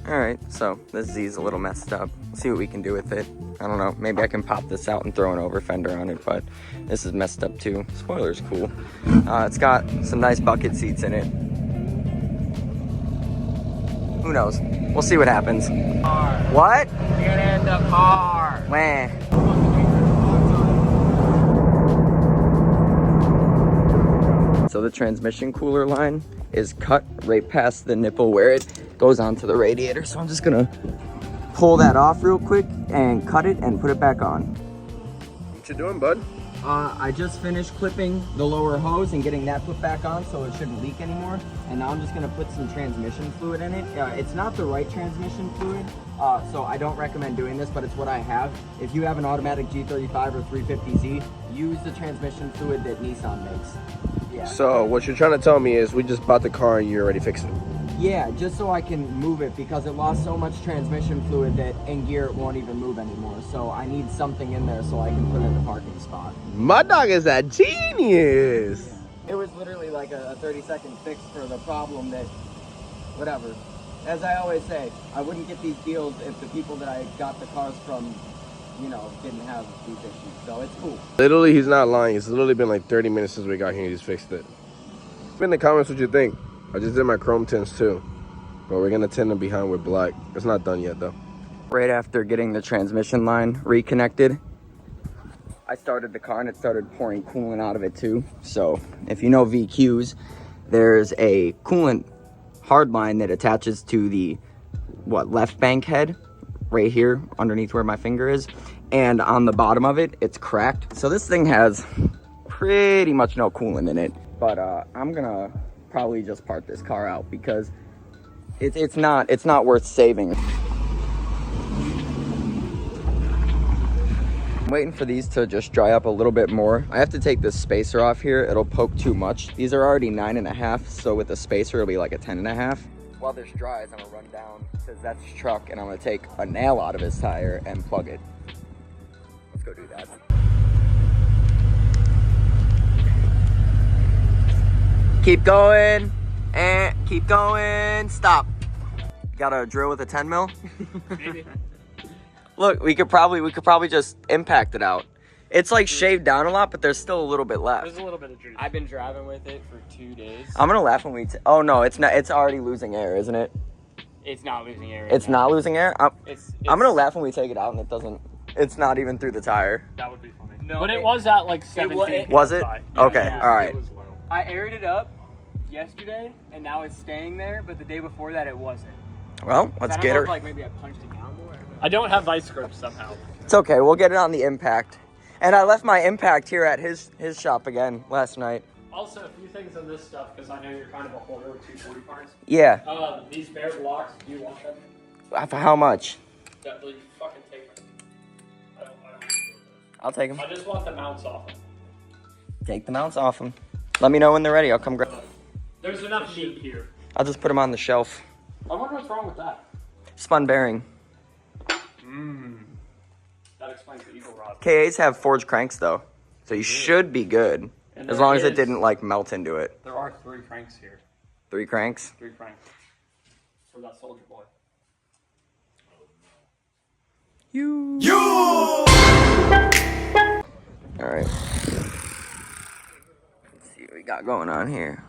Alright, so this Z's a little messed up. Let's see what we can do with it. I don't know, maybe I can pop this out and throw an over fender on it, but this is messed up too. Spoiler's cool. It's got some nice bucket seats in it. Who knows? We'll see what happens. Car. What? Get in the car. Wah. So the transmission cooler line is cut right past the nipple where it goes onto the radiator. So I'm just gonna pull that off real quick and cut it and put it back on. What you doing, bud? I just finished clipping the lower hose and getting that put back on so it shouldn't leak anymore. And now I'm just gonna put some transmission fluid in it. It's not the right transmission fluid, so I don't recommend doing this, but it's what I have. If you have an automatic G35 or 350Z, use the transmission fluid that Nissan makes. Yeah. So what you're trying to tell me is we just bought the car and you already fixed it. Yeah, just so I can move it because it lost so much transmission fluid that in gear it won't even move anymore. So I need something in there so I can put it in the parking spot. My dog is a genius. It was literally like a 30-second fix for the problem that, whatever. As I always say, I wouldn't get these deals if the people that I got the cars from, you know, didn't have these issues. So it's cool. Literally, he's not lying. It's literally been like 30 minutes since we got here and he just fixed it. In the comments what you think. I just did my chrome tints too, but we're gonna tint them behind with black. It's not done yet though. Right after getting the transmission line reconnected, I started the car and it started pouring coolant out of it too. So if you know VQs, there's a coolant hard line that attaches to the left bank head right here underneath where my finger is, and on the bottom of it it's cracked. So this thing has pretty much no coolant in it, but I'm gonna probably just park this car out because it's not worth saving. I'm waiting for these to just dry up a little bit more. I have to take this spacer off here. It'll poke too much. These are already 9.5, so with the spacer it'll be like a 10.5. While this dries, I'm gonna run down to Zet's truck and I'm gonna take a nail out of his tire and plug it. Let's go do that. Keep going, and keep going, stop. Got a drill with a 10 mil? Maybe. Look, we could probably just impact it out. It's like shaved down a lot, but there's still a little bit left. There's a little bit of juice. I've been driving with it for 2 days. I'm gonna laugh when we, oh no, it's not, it's already losing air, isn't it? It's not losing air. It's not losing air? I'm gonna It's- laugh when we take it out and it doesn't, it's not even through the tire. That would be funny. No, but it was at like 17. Was it? Yeah, Okay, yeah, all right. It was low. I aired it up yesterday, and now it's staying there. But the day before that, it wasn't. Well, let's get her. Like maybe I punched it down more. I don't have vice grips somehow. It's okay, we'll get it on the impact. And I left my impact here at his shop again last night. Also, a few things on this stuff because I know you're kind of a hoarder with 240 parts. Yeah. These bare blocks, do you want them? For how much? Definitely fucking take them. I don't I'll take them. I just want the mounts off them. Take the mounts off them. Let me know when they're ready. I'll come grab them. There's enough meat here. I'll just put them on the shelf. I wonder what's wrong with that. Spun bearing. That explains the eagle rod. KAs have forged cranks though, so you should be good. And As there long as it is- didn't like melt into it. There are 3 cranks here. 3 cranks. 3 cranks. For that soldier boy. You. All right. Let's see what we got going on here.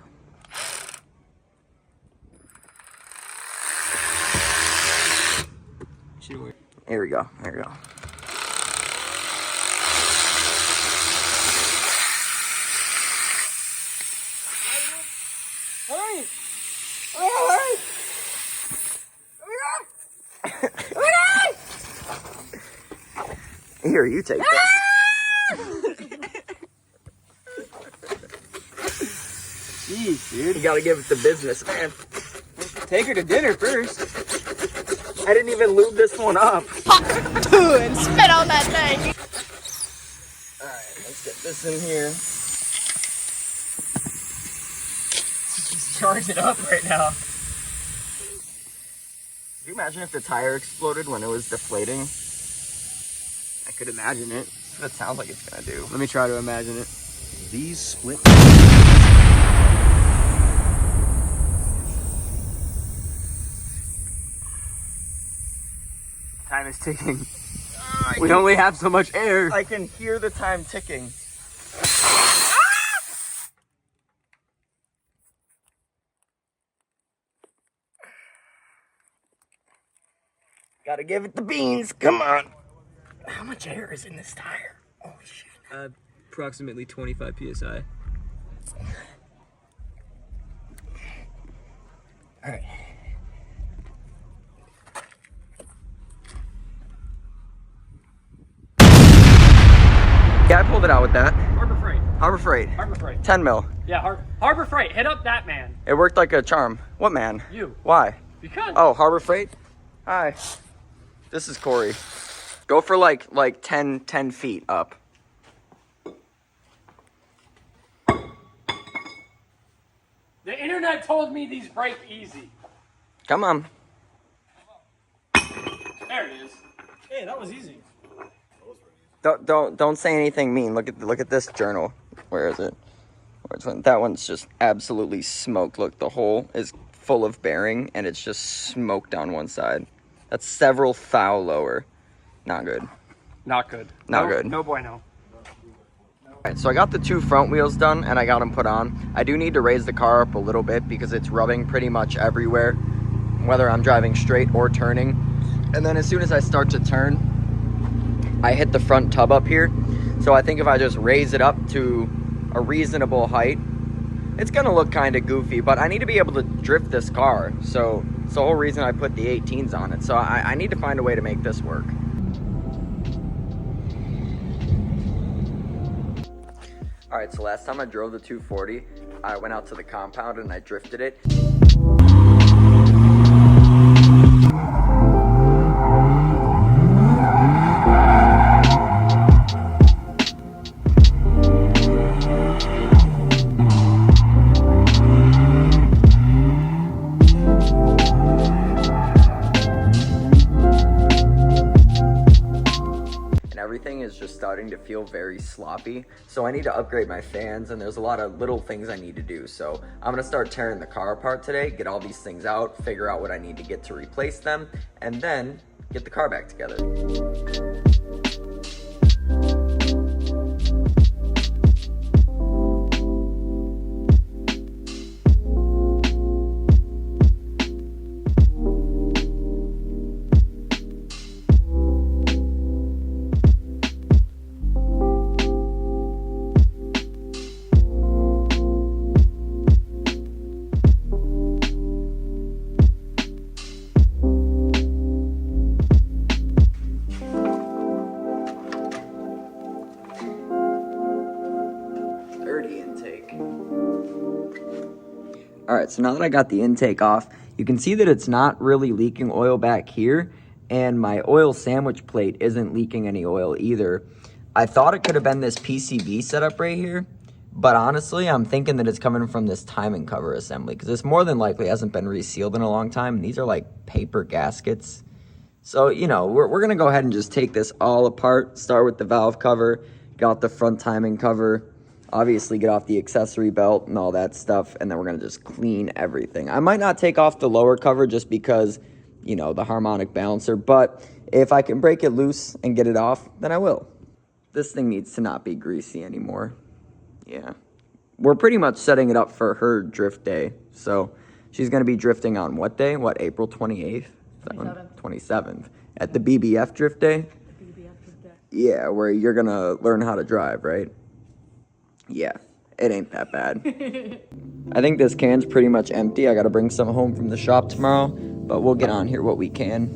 Here we go. Here we go. Here, you take this. Jeez, dude. You gotta give it the business, man. Take her to dinner first. I didn't even lube this one up. And spit on that thing. Alright, let's get this in here. Just charge it up right now. you imagine if the tire exploded when it was deflating? I could imagine it. That's what it sounds like it's gonna do. Let me try to imagine it. These split. Time is ticking. We only have so much air. I can hear the time ticking. Gotta give it the beans. Come on. How much air is in this tire? Oh shit. Approximately 25 psi. All right. Yeah, I pulled it out with that. Harbor Freight. Harbor Freight. Harbor Freight. 10 mil. Yeah, Harbor Freight. Hit up that man. It worked like a charm. What man? You. Why? Because. Oh, Harbor Freight? Hi. This is Corey. Go for like 10 feet up. The internet told me these break easy. Come on. There it is. Hey, that was easy. Don't say anything mean. Look at this journal. Where is it? Where's one? That one's just absolutely smoked. Look, the hole is full of bearing and it's just smoked down one side. That's several thou lower. Not good. Not good. Not good. No bueno. Alright, so I got the 2 front wheels done and I got them put on. I do need to raise the car up a little bit because it's rubbing pretty much everywhere, whether I'm driving straight or turning. And then as soon as I start to turn, I hit the front tub up here. So I think if I just raise it up to a reasonable height, it's gonna look kind of goofy, but I need to be able to drift this car. So it's the whole reason I put the 18s on it. So I need to find a way to make this work. All right, so last time I drove the 240, I went out to the compound and I drifted it. Everything is just starting to feel very sloppy, so I need to upgrade my fans, and there's a lot of little things I need to do. So I'm gonna start tearing the car apart today, get all these things out, figure out what I need to get to replace them, and then get the car back together. 30 intake. All right, so now that I got the intake off, you can see that it's not really leaking oil back here, and my oil sandwich plate isn't leaking any oil either. I thought it could have been this PCV setup right here, but honestly, I'm thinking that it's coming from this timing cover assembly, because this more than likely hasn't been resealed in a long time, and these are like paper gaskets. So, you know, we're gonna go ahead and just take this all apart, start with the valve cover, get out the front timing cover, obviously get off the accessory belt and all that stuff, and then we're gonna just clean everything. I might not take off the lower cover just because, you know, the harmonic balancer, but if I can break it loose and get it off, then I will. This thing needs to not be greasy anymore. Yeah. We're pretty much setting it up for her drift day. So she's gonna be drifting on what day? What, April 28th? 27th. At the BBF drift day? Yeah, where you're gonna learn how to drive, right? Yeah, it ain't that bad. I think this can's pretty much empty. I gotta bring some home from the shop tomorrow, but we'll get on here what we can.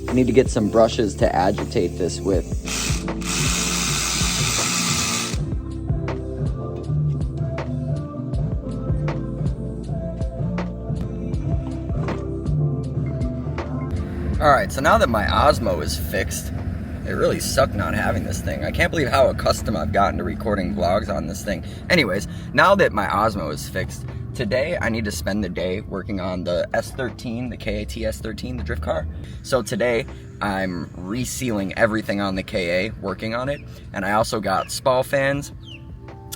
I need to get some brushes to agitate this with. All right, so now that my Osmo is fixed, It really sucked not having this thing. I can't believe how accustomed I've gotten to recording vlogs on this thing. Anyways, now that my Osmo is fixed, today I need to spend the day working on the S13, the KAT S13, the drift car. So today I'm resealing everything on the KA, working on it. And I also got spall fans,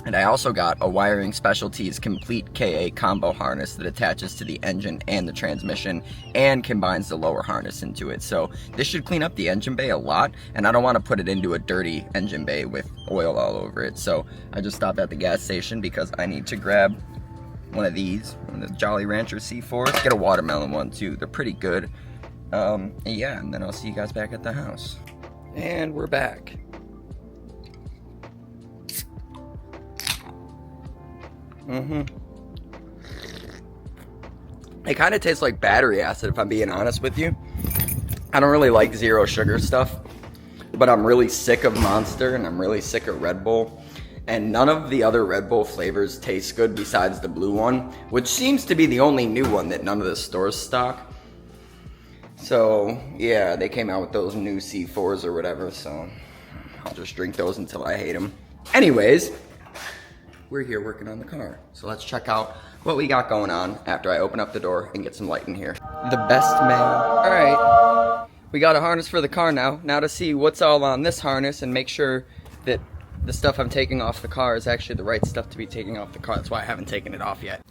and I also got a Wiring Specialties complete KA combo harness that attaches to the engine and the transmission and combines the lower harness into it. So this should clean up the engine bay a lot, and I don't want to put it into a dirty engine bay with oil all over it. So I just stopped at the gas station because I need to grab one of these, one of the Jolly Rancher C4s. Get a watermelon one too, they're pretty good. Yeah, and then I'll see you guys back at the house. And we're back. It kind of tastes like battery acid, if I'm being honest with you. I don't really like zero sugar stuff, but I'm really sick of Monster and I'm really sick of Red Bull. And none of the other Red Bull flavors taste good besides the blue one, which seems to be the only new one that none of the stores stock. So yeah, they came out with those new C4s or whatever, so I'll just drink those until I hate them. Anyways, we're here working on the car. So let's check out what we got going on after I open up the door and get some light in here. The best man. All right, we got a harness for the car now. Now to see what's all on this harness and make sure that the stuff I'm taking off the car is actually the right stuff to be taking off the car. That's why I haven't taken it off yet.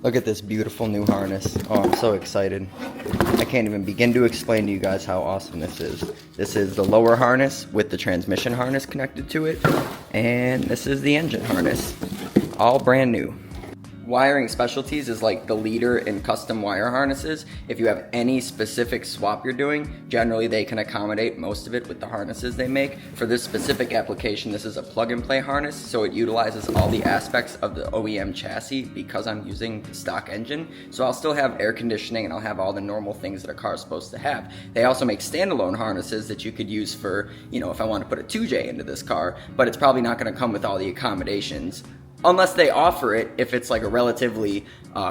Look at this beautiful new harness. Oh, I'm so excited. I can't even begin to explain to you guys how awesome this is. This is the lower harness with the transmission harness connected to it. And this is the engine harness. All brand new. Wiring Specialties is like the leader in custom wire harnesses. If you have any specific swap you're doing, generally they can accommodate most of it with the harnesses they make. For this specific application, this is a plug-and-play harness, so it utilizes all the aspects of the OEM chassis because I'm using the stock engine. So I'll still have air conditioning and I'll have all the normal things that a car is supposed to have. They also make standalone harnesses that you could use for, you know, if I want to put a 2J into this car, but it's probably not going to come with all the accommodations. Unless they offer it, if it's like a relatively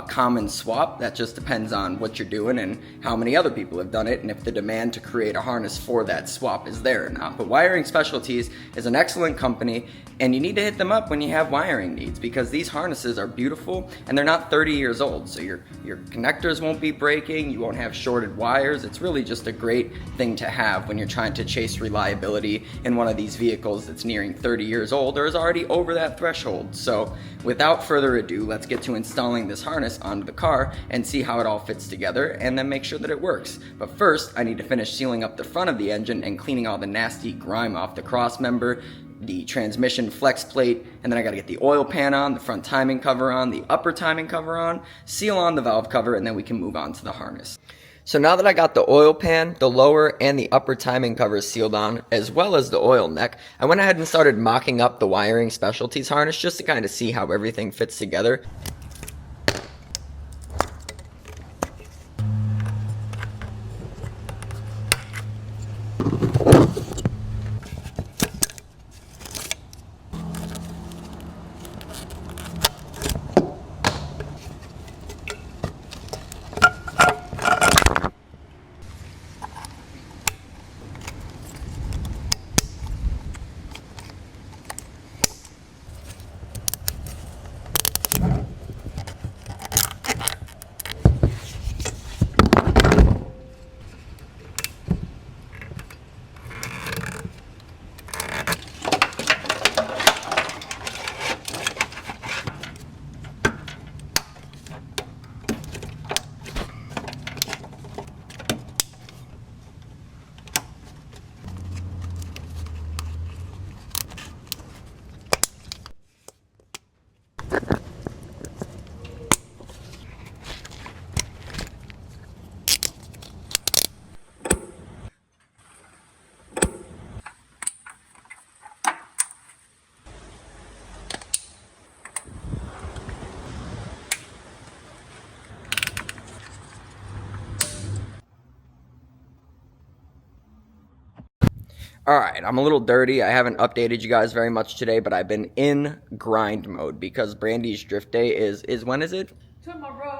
common swap. That just depends on what you're doing and how many other people have done it, and if the demand to create a harness for that swap is there or not. But Wiring Specialties is an excellent company, and you need to hit them up when you have wiring needs, because these harnesses are beautiful and they're not 30 years old, so your connectors won't be breaking, you won't have shorted wires. It's really just a great thing to have when you're trying to chase reliability in one of these vehicles that's nearing 30 years old or is already over that threshold. So without further ado, let's get to installing this harness onto the car and see how it all fits together, and then make sure that it works. But first, I need to finish sealing up the front of the engine and cleaning all the nasty grime off the cross member, the transmission flex plate, and then I gotta get the oil pan on, the front timing cover on, the upper timing cover on, seal on the valve cover, and then we can move on to the harness. So now that I got the oil pan, the lower and the upper timing covers sealed on, as well as the oil neck, I went ahead and started mocking up the Wiring Specialties harness just to kind of see how everything fits together. Alright, I'm a little dirty. I haven't updated you guys very much today, but I've been in grind mode because Brandi's drift day is when is it?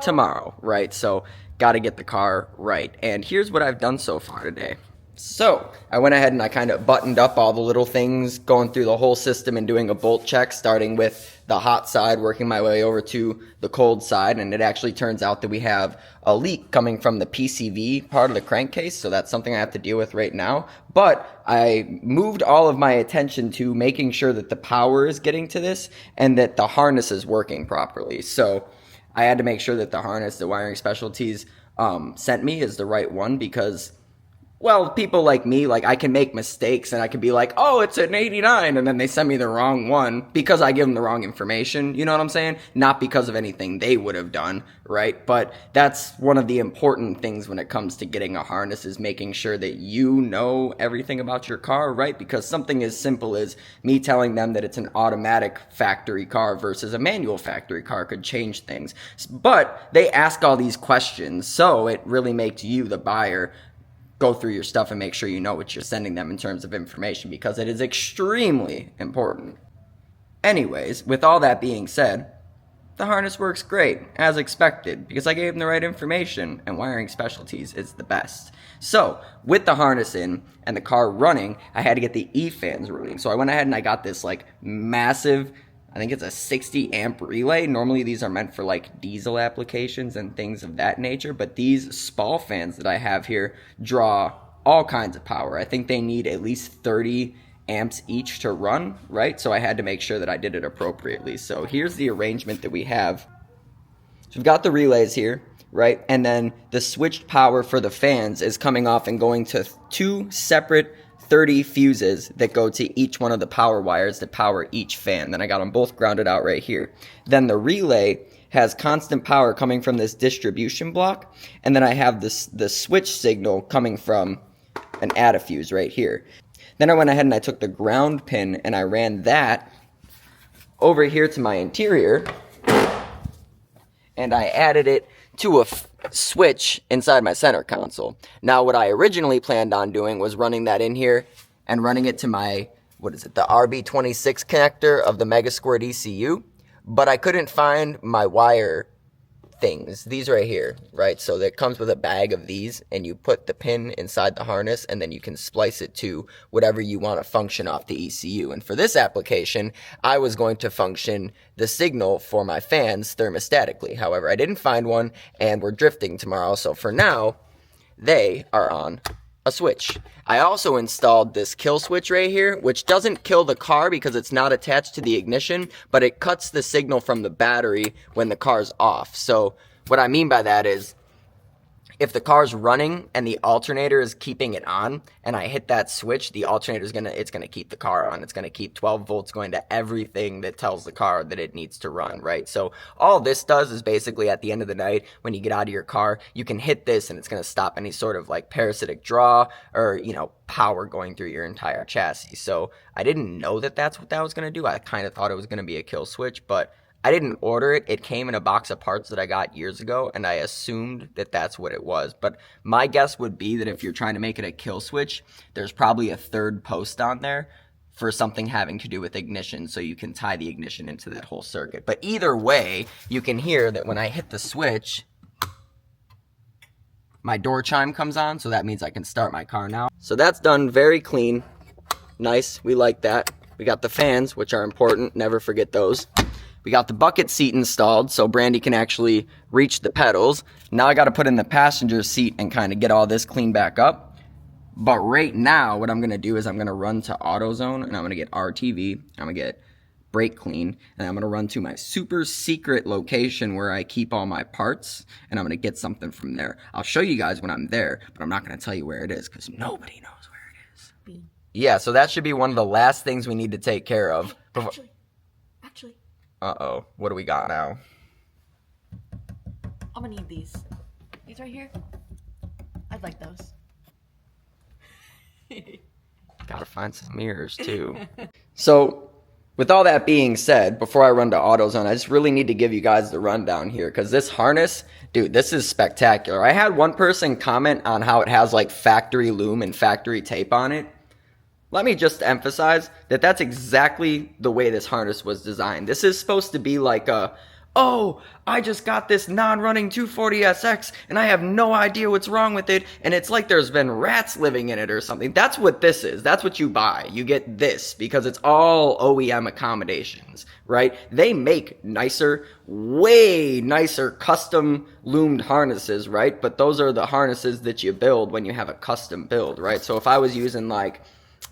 Tomorrow, right? So, gotta get the car right. And here's what I've done so far today. So I went ahead and I kind of buttoned up all the little things, going through the whole system and doing a bolt check, starting with the hot side, working my way over to the cold side. And it actually turns out that we have a leak coming from the PCV part of the crankcase. So that's something I have to deal with right now. But I moved all of my attention to making sure that the power is getting to this and that the harness is working properly. So I had to make sure that the harness, the Wiring Specialties sent me, is the right one, because, well, people like me, like, I can make mistakes and I can be like, oh, it's an 89, and then they send me the wrong one because I give them the wrong information, you know what I'm saying? Not because of anything they would have done, right? But that's one of the important things when it comes to getting a harness, is making sure that you know everything about your car, right? Because something as simple as me telling them that it's an automatic factory car versus a manual factory car could change things. But they ask all these questions, so it really makes you, the buyer, go through your stuff and make sure you know what you're sending them in terms of information, because it is extremely important. Anyways, with all that being said, the harness works great, as expected, because I gave them the right information, and Wiring Specialties is the best. So, with the harness in and the car running, I had to get the E-fans running. So I went ahead and I got this, like, massive, I think it's a 60 amp relay. Normally these are meant for like diesel applications and things of that nature, but these SPAL fans that I have here draw all kinds of power. I think they need at least 30 amps each to run, right? So I had to make sure that I did it appropriately. So here's the arrangement that we have. So we've got the relays here, right? And then the switched power for the fans is coming off and going to two separate 30 fuses that go to each one of the power wires that power each fan. Then I got them both grounded out right here. Then the relay has constant power coming from this distribution block, and then I have the switch signal coming from an addafuse right here. Then I went ahead and I took the ground pin and I ran that over here to my interior, and I added it to a switch inside my center console. Now, what I originally planned on doing was running that in here and running it to my, the RB26 connector of the Megasquirt ECU, but I couldn't find my wire things. These right here, right? So that comes with a bag of these, and you put the pin inside the harness, and then you can splice it to whatever you want to function off the ECU. And for this application, I was going to function the signal for my fans thermostatically. However, I didn't find one, and we're drifting tomorrow, so for now, they are on a switch. I also installed this kill switch right here, which doesn't kill the car because it's not attached to the ignition, but it cuts the signal from the battery when the car's off. So what I mean by that is, if the car's running and the alternator is keeping it on, and I hit that switch, the alternator is gonna keep the car on. It's gonna keep 12 volts going to everything that tells the car that it needs to run, right? So all this does is basically, at the end of the night, when you get out of your car, you can hit this and it's gonna stop any sort of like parasitic draw or, power going through your entire chassis. So I didn't know that that's what that was gonna do. I kind of thought it was gonna be a kill switch, but I didn't order it. It came in a box of parts that I got years ago, and I assumed that that's what it was. But my guess would be that if you're trying to make it a kill switch, there's probably a third post on there for something having to do with ignition, so you can tie the ignition into that whole circuit. But either way, you can hear that when I hit the switch, my door chime comes on, so that means I can start my car now. So that's done very clean. Nice, we like that. We got the fans, which are important, never forget those. We got the bucket seat installed so Brandi can actually reach the pedals. Now I got to put in the passenger seat and kind of get all this cleaned back up. But right now, what I'm going to do is I'm going to run to AutoZone, and I'm going to get RTV. I'm going to get brake clean, and I'm going to run to my super secret location where I keep all my parts, and I'm going to get something from there. I'll show you guys when I'm there, but I'm not going to tell you where it is because nobody knows where it is. Yeah, so that should be one of the last things we need to take care of. Actually. Uh-oh, what do we got now? I'm gonna need these. These right here. I'd like those. Gotta find some mirrors, too. So, with all that being said, before I run to AutoZone, I just really need to give you guys the rundown here, because this harness, dude, this is spectacular. I had one person comment on how it has, like, factory loom and factory tape on it. Let me just emphasize that that's exactly the way this harness was designed. This is supposed to be like a, oh, I just got this non-running 240SX and I have no idea what's wrong with it, and it's like there's been rats living in it or something. That's what this is. That's what you buy. You get this because it's all OEM accommodations, right? They make nicer, way nicer custom loomed harnesses, right? But those are the harnesses that you build when you have a custom build, right? So if I was using like,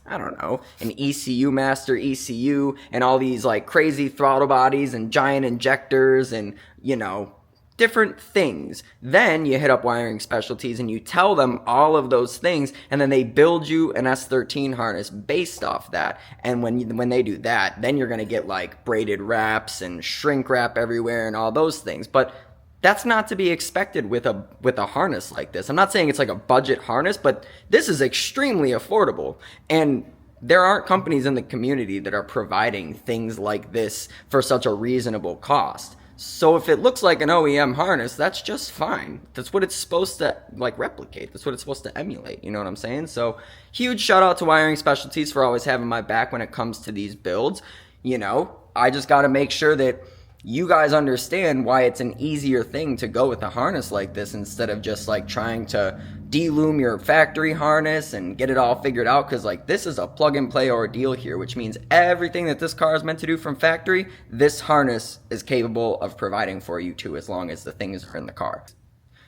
I don't know, an ECU master ECU and all these like crazy throttle bodies and giant injectors and, you know, different things, then you hit up Wiring Specialties and you tell them all of those things, and then they build you an S13 harness based off that. And when they do that, then you're going to get like braided wraps and shrink wrap everywhere and all those things. But that's not to be expected with a harness like this. I'm not saying it's like a budget harness, but this is extremely affordable. And there aren't companies in the community that are providing things like this for such a reasonable cost. So if it looks like an OEM harness, that's just fine. That's what it's supposed to like replicate. That's what it's supposed to emulate. You know what I'm saying? So huge shout out to Wiring Specialties for always having my back when it comes to these builds. You know, I just got to make sure that you guys understand why it's an easier thing to go with a harness like this instead of just like trying to de-loom your factory harness and get it all figured out, because like this is a plug and play ordeal here, which means everything that this car is meant to do from factory, this harness is capable of providing for you too, as long as the things are in the car.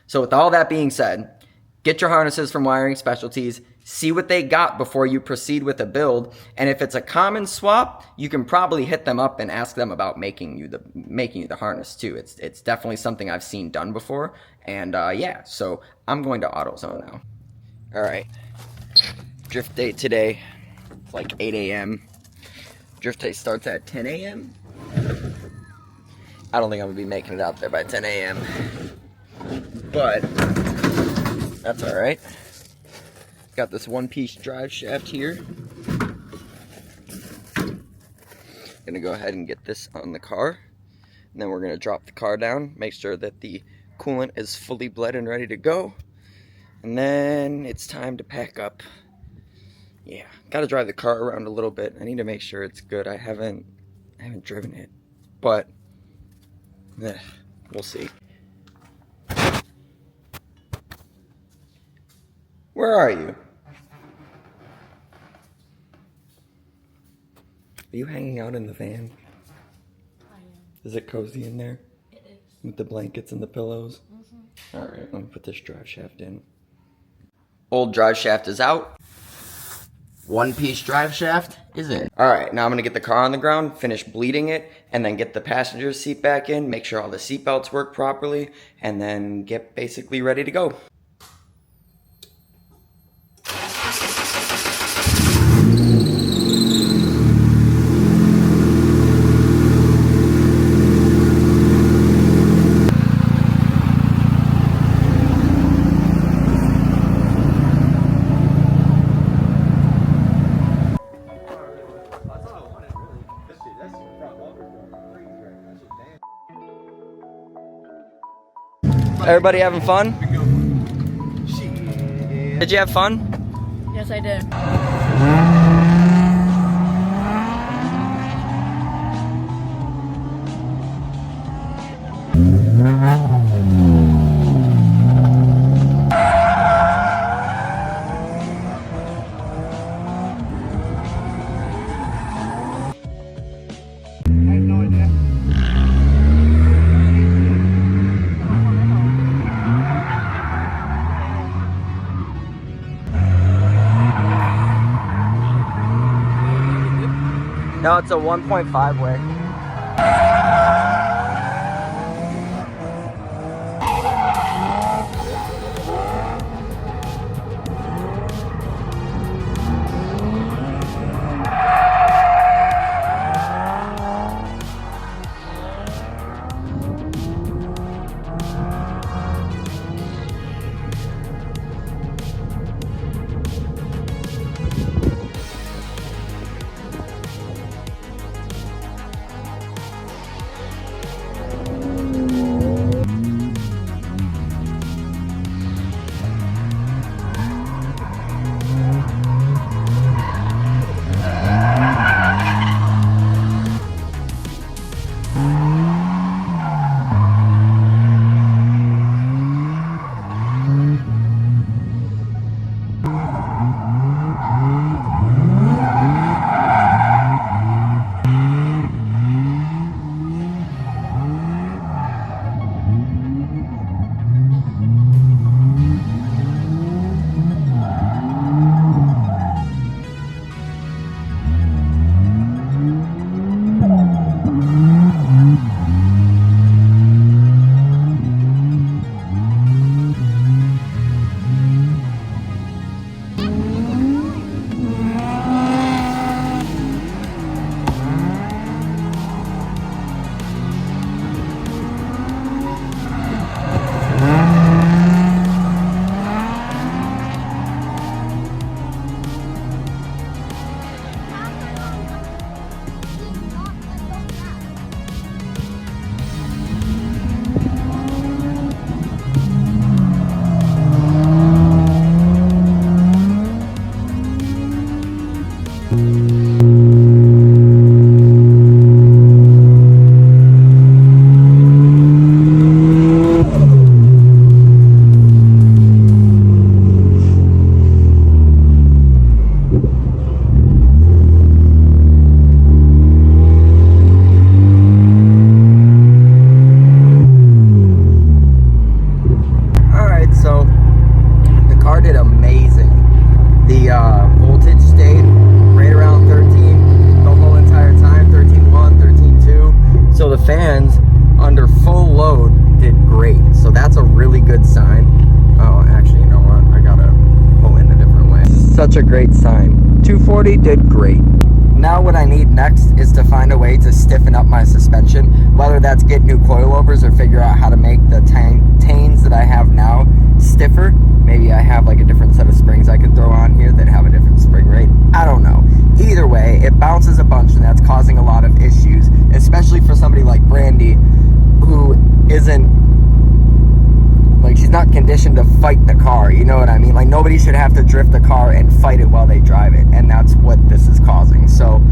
So with all that being said, get your harnesses from Wiring Specialties, see what they got before you proceed with a build, and if it's a common swap, you can probably hit them up and ask them about making you the harness too. It's definitely something I've seen done before, and yeah, so I'm going to AutoZone now. All right, drift day today, it's like 8 a.m. Drift day starts at 10 a.m. I don't think I'm gonna be making it out there by 10 a.m. but that's all right. Got this one-piece drive shaft here. Gonna go ahead and get this on the car, and then we're gonna drop the car down, make sure that the coolant is fully bled and ready to go, and then it's time to pack up. Yeah, gotta drive the car around a little bit. I need to make sure it's good. I haven't driven it, but we'll see. Where are you? Are you hanging out in the van? I am. Is it cozy in there? It is. With the blankets and the pillows? Mm-hmm. Alright, let me put this drive shaft in. Old drive shaft is out. One-piece drive shaft is in. Alright, now I'm going to get the car on the ground, finish bleeding it, and then get the passenger seat back in, make sure all the seat belts work properly, and then get basically ready to go. Everybody having fun? Did you have fun? Yes, I did. No, it's a 1.5 way. a great sign. 240 did great. Now what I need next is to find a way to stiffen up my suspension, whether that's get new coilovers or figure out how to make the tains that I have now stiffer. Maybe I have like a different set of springs I could throw on here that have a different spring rate. I don't know. Either way, it bounces a bunch and that's causing a lot of issues, especially for somebody like Brandi, who isn't, like, she's not conditioned to fight the car, you know what I mean? Like, nobody should have to drift the car and fight it while they drive it, and that's what this is causing. So,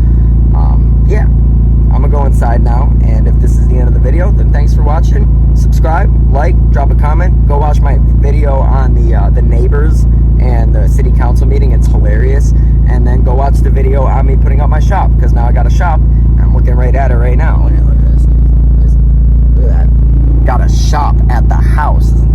yeah, I'm gonna go inside now, and if this is the end of the video, then thanks for watching. Subscribe, like, drop a comment, go watch my video on the neighbors and the city council meeting. It's hilarious. And then go watch the video on me putting up my shop, because now I got a shop, and I'm looking right at it right now. Look at this. Look at that. Got a shop at the house. Isn't